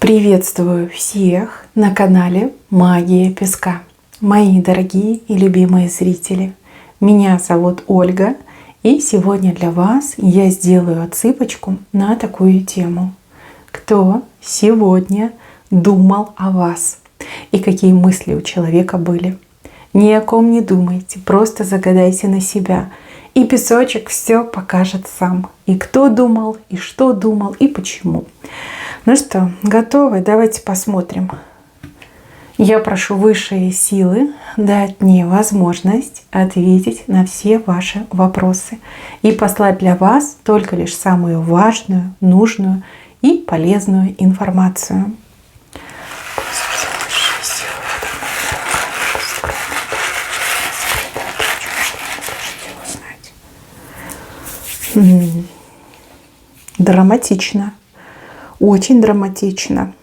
Приветствую всех на канале Магия Песка. Мои дорогие и любимые зрители, меня зовут Ольга, и сегодня для вас я сделаю отсыпочку на такую тему. Кто сегодня думал о вас и какие мысли у человека были? Ни о ком не думайте, просто загадайте на себя. И песочек все покажет сам. И кто думал, и что думал, и почему. Ну что, готовы? Давайте посмотрим. Я прошу высшие силы дать мне возможность ответить на все ваши вопросы и послать для вас только лишь самую важную, нужную и полезную информацию. Драматично. Очень драматично.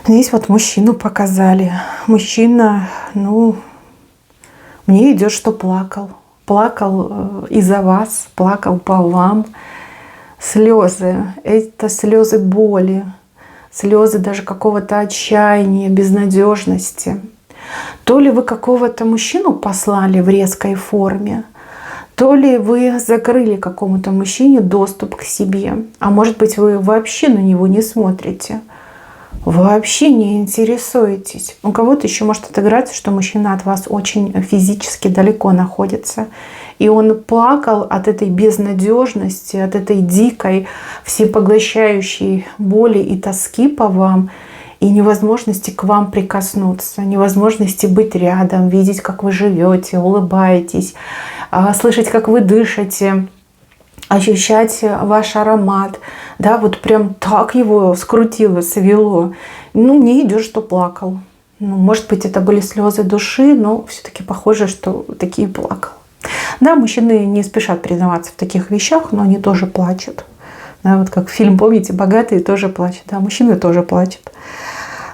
Здесь вот мужчину показали. Мужчина, мне идет, что плакал. Плакал из-за вас, плакал по вам. Слезы. Это слезы боли. Слезы даже какого-то отчаяния, безнадежности. То ли вы какого-то мужчину послали в резкой форме, то ли вы закрыли какому-то мужчине доступ к себе. А может быть, вы вообще на него не смотрите. Вообще не интересуетесь. У кого-то еще может отыграться, что мужчина от вас очень физически далеко находится. И он плакал от этой безнадежности, от этой дикой, всепоглощающей боли и тоски по вам. И невозможности к вам прикоснуться, невозможности быть рядом, видеть, как вы живете, улыбаетесь, слышать, как вы дышите, ощущать ваш аромат. Да, вот прям так его скрутило, свело. Мне идет, что плакал. Может быть, это были слезы души, но все-таки похоже, что такие плакал. Да, мужчины не спешат признаваться в таких вещах, но они тоже плачут. Да, вот как фильм, помните, «Богатые тоже плачут». Да, мужчины тоже плачут.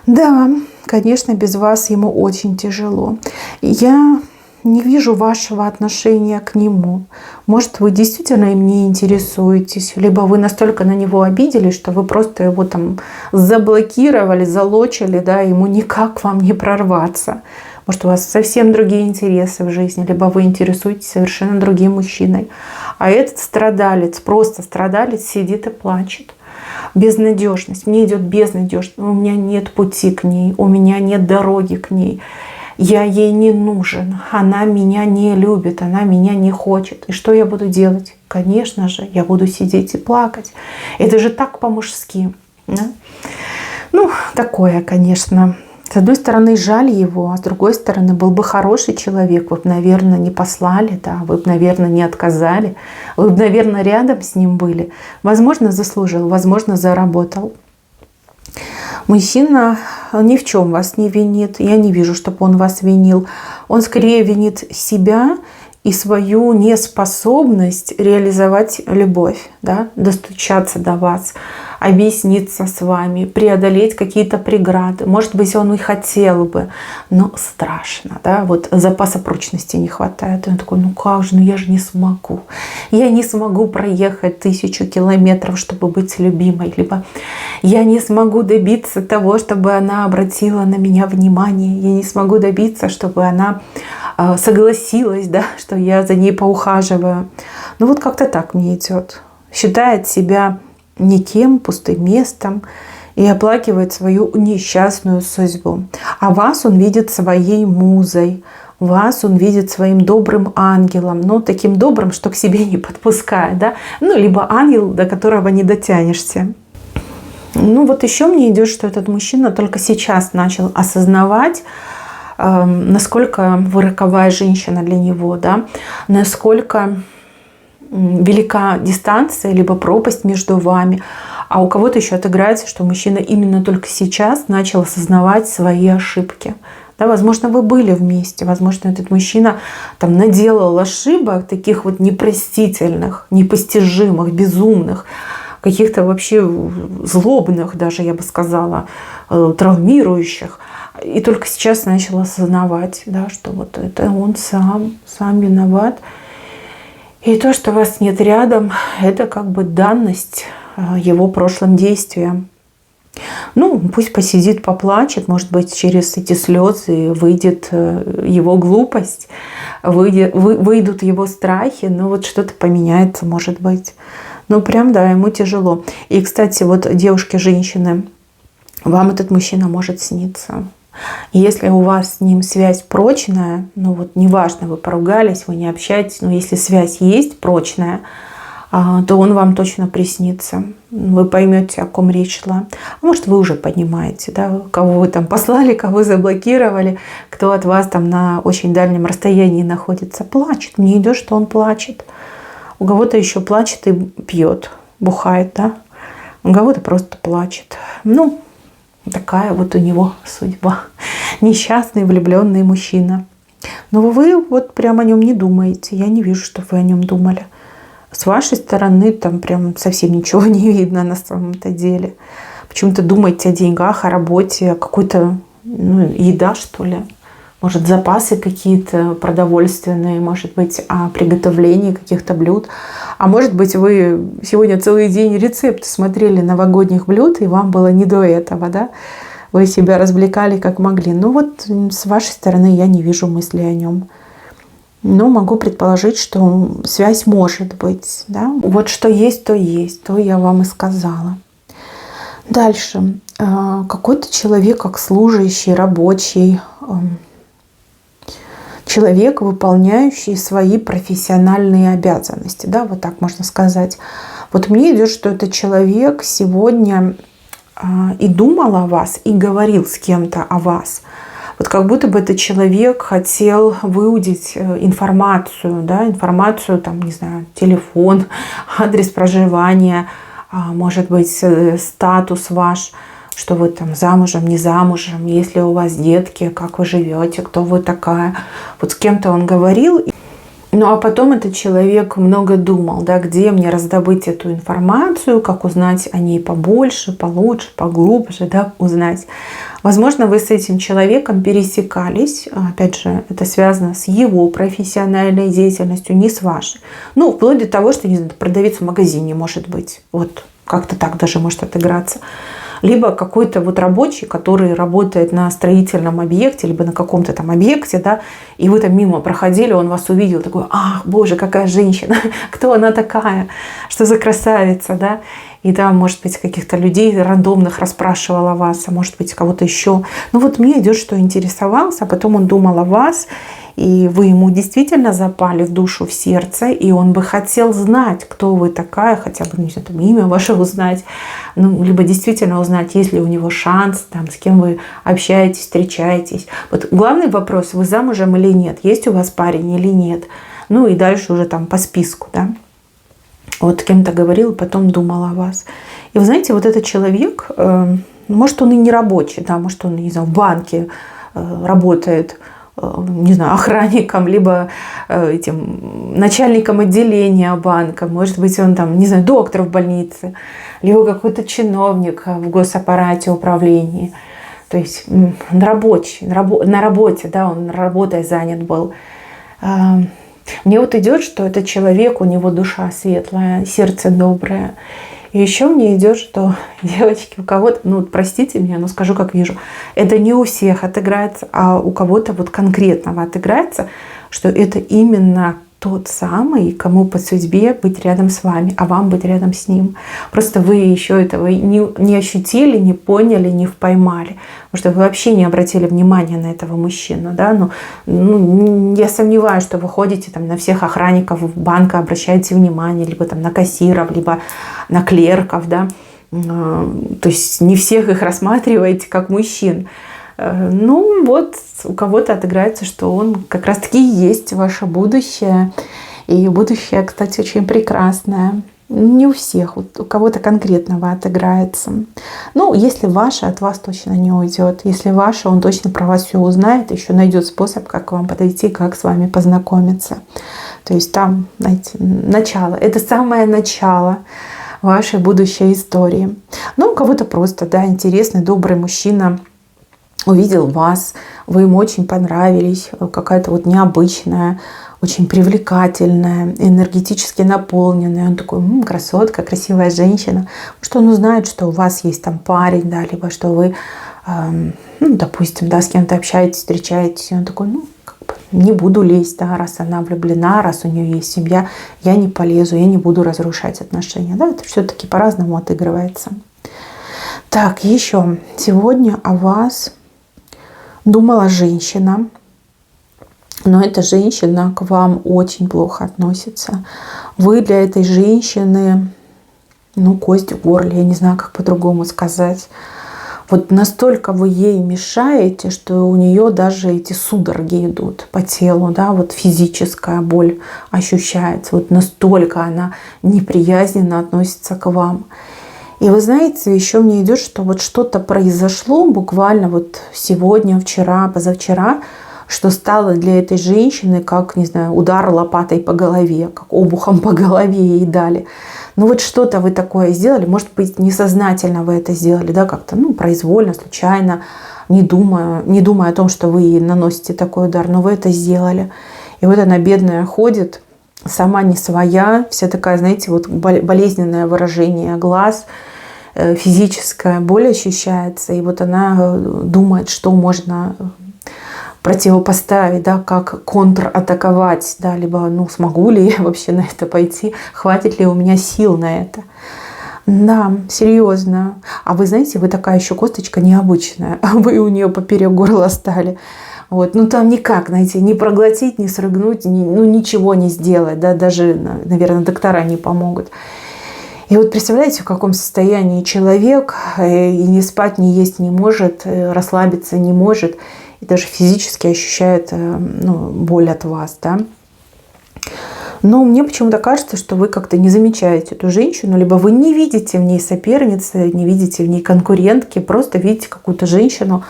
Да, конечно, без вас ему очень тяжело. Я не вижу вашего отношения к нему. Может, вы действительно им не интересуетесь, либо вы настолько на него обиделись, что вы просто его там заблокировали, залочили, да, ему никак к вам не прорваться. Может, у вас совсем другие интересы в жизни, либо вы интересуетесь совершенно другим мужчиной. А этот страдалец, просто страдалец, сидит и плачет. Безнадежность. Мне идет безнадежность. У меня нет пути к ней, у меня нет дороги к ней. Я ей не нужен. Она меня не любит, она меня не хочет. И что я буду делать? Конечно же, я буду сидеть и плакать. Это же так по-мужски. Да? Такое, конечно. С одной стороны, жаль его, а с другой стороны, был бы хороший человек, вы бы, наверное, не послали, да, вы бы, наверное, не отказали, вы бы, наверное, рядом с ним были. Возможно, заслужил, возможно, заработал. Мужчина ни в чем вас не винит, я не вижу, чтобы он вас винил. Он скорее винит себя и свою неспособность реализовать любовь, да, достучаться до вас, объясниться с вами, преодолеть какие-то преграды. Может быть, он и хотел бы, но страшно, да, вот запаса прочности не хватает. И он такой, как же, я же не смогу. Я не смогу проехать 1000 километров, чтобы быть любимой. Либо я не смогу добиться того, чтобы она обратила на меня внимание. Я не смогу добиться, чтобы она согласилась, да, что я за ней поухаживаю. Вот как-то так мне идет. Считает себя никем, пустым местом и оплакивает свою несчастную судьбу. А вас он видит своей музой, вас он видит своим добрым ангелом, таким добрым, что к себе не подпускает, да? Либо ангел, до которого не дотянешься. Еще мне идет, что этот мужчина только сейчас начал осознавать, насколько вы роковая женщина для него, да? Насколько велика дистанция, либо пропасть между вами. А у кого-то еще отыграется, что мужчина именно только сейчас начал осознавать свои ошибки. Да, возможно, вы были вместе, возможно, этот мужчина наделал ошибок, таких вот непростительных, непостижимых, безумных, каких-то вообще злобных даже, я бы сказала, травмирующих. И только сейчас начал осознавать, да, что вот это он сам виноват. И то, что вас нет рядом, это как бы данность его прошлым действиям. Ну, пусть посидит, поплачет, может быть, через эти слезы выйдет его глупость, выйдут его страхи, но вот что-то поменяется, может быть. Ну, прям, да, ему тяжело. И, кстати, вот девушки, женщины, вам этот мужчина может сниться. Если у вас с ним связь прочная, ну вот неважно, вы поругались, вы не общаетесь, но если связь есть прочная, то он вам точно приснится. Вы поймете, о ком речь шла. А может, вы уже понимаете, да, кого вы там послали, кого заблокировали, кто от вас там на очень дальнем расстоянии находится. Плачет. Мне идет, что он плачет. У кого-то еще плачет и пьет, бухает, да. У кого-то просто плачет. Ну, такая вот у него судьба. Несчастный влюбленный мужчина. Но вы вот прям о нем не думаете. Я не вижу, что вы о нем думали. С вашей стороны там прям совсем ничего не видно на самом-то деле. Почему-то думаете о деньгах, о работе, о какой-то еда, что ли. Может, запасы какие-то продовольственные, может быть, о приготовлении каких-то блюд. А может быть, вы сегодня целый день рецепты смотрели новогодних блюд, и вам было не до этого, да? Вы себя развлекали как могли. Ну вот с вашей стороны я не вижу мысли о нем. Но могу предположить, что связь может быть, да? Вот что есть, то я вам и сказала. Дальше. Какой-то человек, как служащий, рабочий, человек, выполняющий свои профессиональные обязанности, да, вот так можно сказать. Вот мне идет, что этот человек сегодня и думал о вас, и говорил с кем-то о вас. Вот как будто бы этот человек хотел выудить информацию, да, информацию, там, не знаю, телефон, адрес проживания, может быть, статус ваш, что вы там замужем, не замужем, есть ли у вас детки, как вы живете, кто вы такая. Вот с кем-то он говорил. Ну, а потом этот человек много думал, да, где мне раздобыть эту информацию, как узнать о ней побольше, получше, поглубже, да, узнать. Возможно, вы с этим человеком пересекались. Опять же, это связано с его профессиональной деятельностью, не с вашей. Ну, вплоть до того, что, не знаю, продавец в магазине может быть. Вот как-то так даже может отыграться. Либо какой-то вот рабочий, который работает на строительном объекте, либо на каком-то там объекте, да, и вы там мимо проходили, он вас увидел, такой: ах, боже, какая женщина, кто она такая, что за красавица, да, и там, может быть, каких-то людей рандомных расспрашивал о вас, а может быть, кого-то еще. Ну вот мне идет, что интересовался, а потом он думал о вас, и вы ему действительно запали в душу, в сердце, и он бы хотел знать, кто вы такая, хотя бы, не знаю, там, имя ваше узнать, ну, либо действительно узнать, есть ли у него шанс, там, с кем вы общаетесь, встречаетесь. Вот главный вопрос: вы замужем или нет, есть у вас парень или нет. Ну и дальше уже там по списку, да. Вот кем-то говорил, потом думал о вас. И вы знаете, вот этот человек, может, он и не рабочий, да, может, он, не знаю, в банке работает, не знаю, охранником, либо этим начальником отделения банка, может быть, он там, не знаю, доктор в больнице, либо какой-то чиновник в госаппарате, управлении. То есть рабочий, на работе, да, он работой занят был. Мне вот идет, что этот человек, у него душа светлая, сердце доброе. И еще мне идет, что, девочки, у кого-то, ну простите меня, но скажу как вижу, это не у всех отыграется, а у кого-то вот конкретного отыграется, что это именно тот самый, кому по судьбе быть рядом с вами, а вам быть рядом с ним. Просто вы еще этого не ощутили, не поняли, не поймали. Потому что вы вообще не обратили внимания на этого мужчину. Да? Ну, я сомневаюсь, что вы ходите там, на всех охранников банка, обращаете внимание, либо там, на кассиров, либо на клерков. Да? То есть не всех их рассматриваете как мужчин. Ну вот у кого-то отыграется, что он как раз-таки есть ваше будущее. И будущее, кстати, очень прекрасное. Не у всех, вот у кого-то конкретного отыграется. Ну, если ваше, от вас точно не уйдет. Если ваше, он точно про вас все узнает, еще найдет способ, как к вам подойти, как с вами познакомиться. То есть там, знаете, начало. Это самое начало вашей будущей истории. Ну, у кого-то просто, да, интересный, добрый мужчина увидел вас, вы ему очень понравились, какая-то вот необычная, очень привлекательная, энергетически наполненная. Он такой: красотка, красивая женщина. Что он узнает, что у вас есть там парень, да, либо что вы, допустим, да, с кем-то общаетесь, встречаетесь. И он такой: не буду лезть, да, раз она влюблена, раз у нее есть семья, я не полезу, я не буду разрушать отношения. Да, это все-таки по-разному отыгрывается. Так, еще сегодня о вас думала женщина, но эта женщина к вам очень плохо относится. Вы для этой женщины, кость в горле, я не знаю, как по-другому сказать. Вот настолько вы ей мешаете, что у нее даже эти судороги идут по телу, да, вот физическая боль ощущается. Вот настолько она неприязненно относится к вам. И вы знаете, еще мне идет, что вот что-то произошло буквально вот сегодня, вчера, позавчера, что стало для этой женщины как, не знаю, удар лопатой по голове, как обухом по голове ей дали. Вот что-то вы такое сделали, может быть, несознательно вы это сделали, да, как-то, произвольно, случайно, не думая о том, что вы ей наносите такой удар, но вы это сделали. И вот она, бедная, ходит, сама не своя, вся такая, знаете, вот болезненное выражение глаз, физическая боль ощущается, и вот она думает, что можно противопоставить, да, как контратаковать, да, либо смогу ли я вообще на это пойти, хватит ли у меня сил на это. Да, серьезно. А вы знаете, вы такая еще косточка необычная, а вы у нее поперек горла стали. Вот. Там никак, знаете, не проглотить, не срыгнуть, ничего не сделать, да, даже, наверное, доктора не помогут. И вот представляете, в каком состоянии человек, и не спать, не есть не может, расслабиться не может, и даже физически ощущает боль от вас, да. Но мне почему-то кажется, что вы как-то не замечаете эту женщину, либо вы не видите в ней соперницы, не видите в ней конкурентки, просто видите какую-то женщину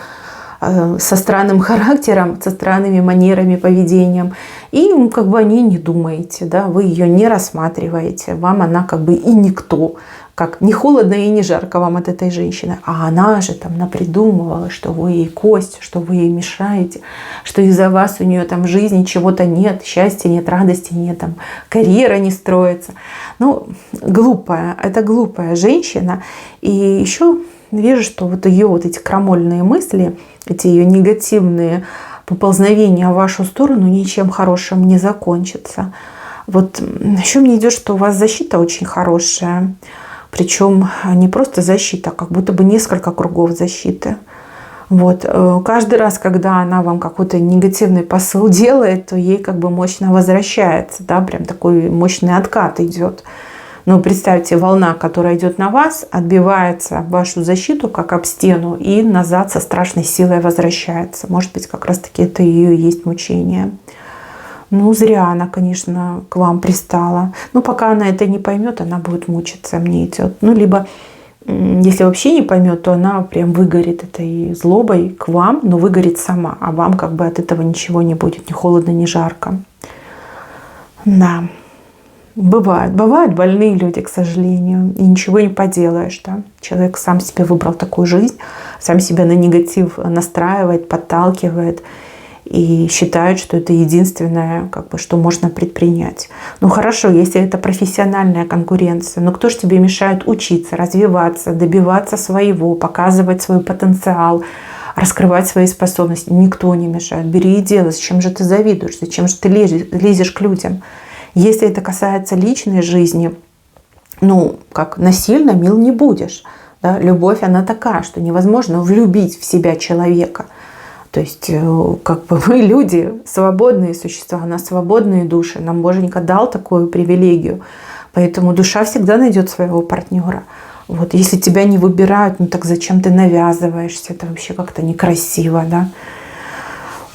со странным характером, со странными манерами, поведением. И как бы о ней не думаете, да, вы ее не рассматриваете, вам она как бы и никто. Как не холодно и не жарко вам от этой женщины. А она же там напридумывала, что вы ей кость, что вы ей мешаете, что из-за вас у нее там в жизни чего-то нет, счастья нет, радости нет, там карьера не строится. Глупая, это глупая женщина. И еще вижу, что вот ее вот эти крамольные мысли, эти ее негативные поползновения в вашу сторону ничем хорошим не закончатся. Вот еще мне идет, что у вас защита очень хорошая. Причем не просто защита, а как будто бы несколько кругов защиты. Вот. Каждый раз, когда она вам какой-то негативный посыл делает, то ей как бы мощно возвращается. Да? Прям такой мощный откат идет. Представьте, волна, которая идет на вас, отбивается об вашу защиту, как об стену, и назад со страшной силой возвращается. Может быть, как раз-таки это ее и есть мучение. Зря она, конечно, к вам пристала. Пока она это не поймет, она будет мучиться, мне идет. Либо, если вообще не поймет, то она прям выгорит этой злобой к вам, но выгорит сама. А вам как бы от этого ничего не будет, ни холодно, ни жарко. Да. Бывают больные люди, к сожалению, и ничего не поделаешь. Да? Человек сам себе выбрал такую жизнь, сам себя на негатив настраивает, подталкивает и считают, что это единственное, как бы, что можно предпринять. Хорошо, если это профессиональная конкуренция, но кто же тебе мешает учиться, развиваться, добиваться своего, показывать свой потенциал, раскрывать свои способности? Никто не мешает. Бери и делай. Зачем же ты завидуешь? Зачем же ты лезешь к людям? Если это касается личной жизни, как насильно мил не будешь. Да? Любовь, она такая, что невозможно влюбить в себя человека. То есть, как бы мы люди, свободные существа, нас свободные души. Нам Боженька дал такую привилегию. Поэтому душа всегда найдет своего партнера. Вот, если тебя не выбирают, так зачем ты навязываешься? Это вообще как-то некрасиво, да?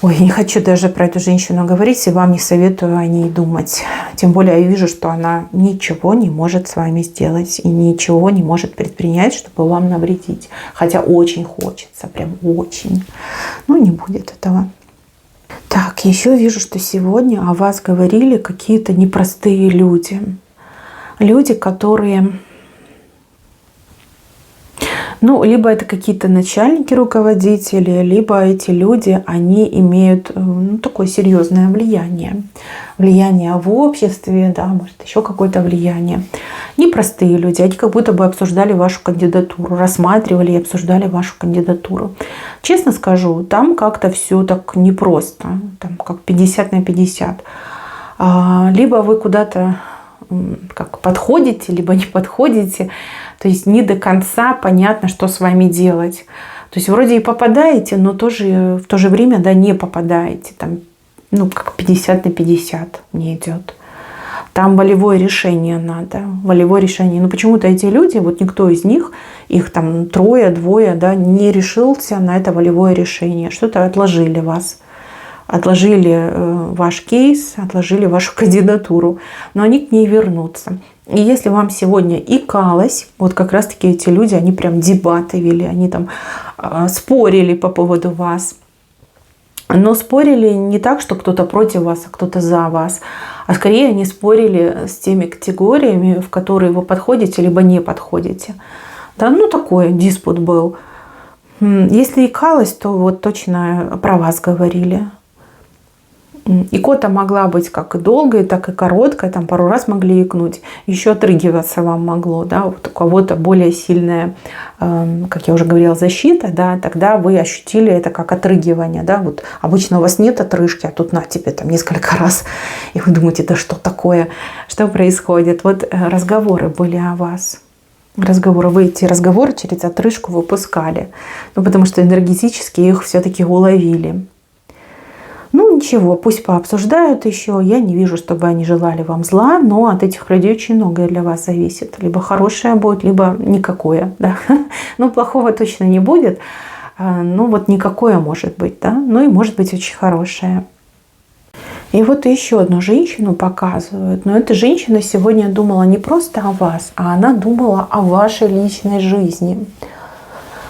Ой, не хочу даже про эту женщину говорить, и вам не советую о ней думать. Тем более я вижу, что она ничего не может с вами сделать и ничего не может предпринять, чтобы вам навредить. Хотя очень хочется, прям очень. Не будет этого. Так, еще вижу, что сегодня о вас говорили какие-то непростые люди. Люди, которые, Ну, либо это какие-то начальники, руководители, либо эти люди, они имеют ну, такое серьезное влияние. Влияние в обществе, да, может, еще какое-то влияние. Непростые люди, они как будто бы обсуждали вашу кандидатуру, рассматривали и обсуждали вашу кандидатуру. Честно скажу, там как-то все так непросто, там как 50 на 50. Либо вы куда-то как подходите, либо не подходите. То есть не до конца понятно, что с вами делать. То есть вроде и попадаете, но тоже, в то же время да, не попадаете. Там, ну, как 50 на 50 не идет. Там волевое решение надо. Волевое решение. Но почему-то эти люди, вот никто из них, их там трое, двое, да, не решился на это волевое решение. Что-то отложили вас. Отложили ваш кейс, отложили вашу кандидатуру. Но они к ней вернутся. И если вам сегодня икалось, вот как раз-таки эти люди, они прям дебаты вели, они там спорили по поводу вас. Но спорили не так, что кто-то против вас, а кто-то за вас. А скорее они спорили с теми категориями, в которые вы подходите, либо не подходите. Да, ну такой диспут был. Если икалось, то вот точно про вас говорили. Икота могла быть как и долгой, так и короткой, там пару раз могли икнуть, еще отрыгиваться вам могло, да, вот у кого-то более сильная, как я уже говорила, защита, да, тогда вы ощутили это как отрыгивание, да, вот обычно у вас нет отрыжки, а тут на тебе там несколько раз, и вы думаете, да что такое, что происходит, вот разговоры были о вас. Разговоры, вы эти разговоры через отрыжку выпускали, ну, потому что энергетически их все-таки уловили. Ну ничего, пусть пообсуждают еще. Я не вижу, чтобы они желали вам зла, но от этих людей очень многое для вас зависит. Либо хорошее будет, либо никакое. Да? Ну, плохого точно не будет. Ну, вот никакое может быть, да? Ну и может быть очень хорошее. И вот еще одну женщину показывают. Но эта женщина сегодня думала не просто о вас, а она думала о вашей личной жизни.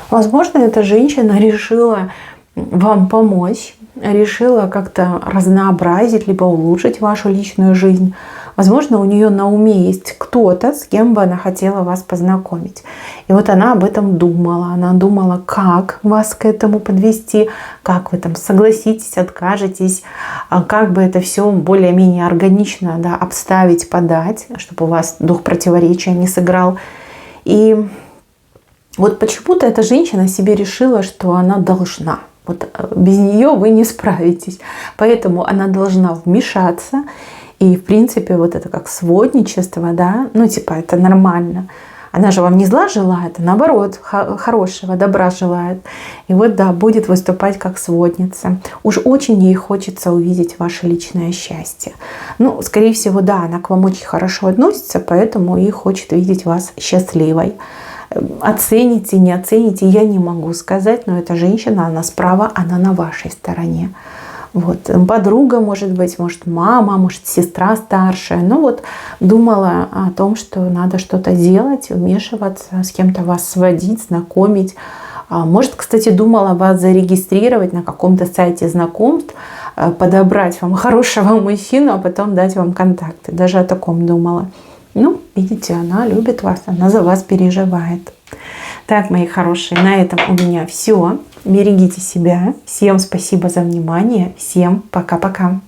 Возможно, эта женщина решила вам помочь, решила как-то разнообразить, либо улучшить вашу личную жизнь. Возможно, у нее на уме есть кто-то, с кем бы она хотела вас познакомить. И вот она об этом думала. Она думала, как вас к этому подвести, как вы там согласитесь, откажетесь, как бы это все более-менее органично, да, обставить, подать, чтобы у вас дух противоречия не сыграл. И вот почему-то эта женщина себе решила, что она должна. Вот без нее вы не справитесь. Поэтому она должна вмешаться. И, в принципе, вот это как сводничество, да, ну, типа, это нормально. Она же вам не зла желает, а наоборот, хорошего, добра желает. И вот, да, будет выступать как сводница. Уж очень ей хочется увидеть ваше личное счастье. Ну, скорее всего, да, она к вам очень хорошо относится, поэтому и хочет видеть вас счастливой. Оцените, не оцените, я не могу сказать, но эта женщина, она справа, она на вашей стороне. Вот. Подруга, может быть, может мама, может сестра старшая. Ну вот думала о том, что надо что-то делать, вмешиваться, с кем-то вас сводить, знакомить. Может, кстати, думала вас зарегистрировать на каком-то сайте знакомств, подобрать вам хорошего мужчину, а потом дать вам контакты. Даже о таком думала. Ну, видите, она любит вас, она за вас переживает. Так, мои хорошие, на этом у меня все. Берегите себя. Всем спасибо за внимание. Всем пока-пока.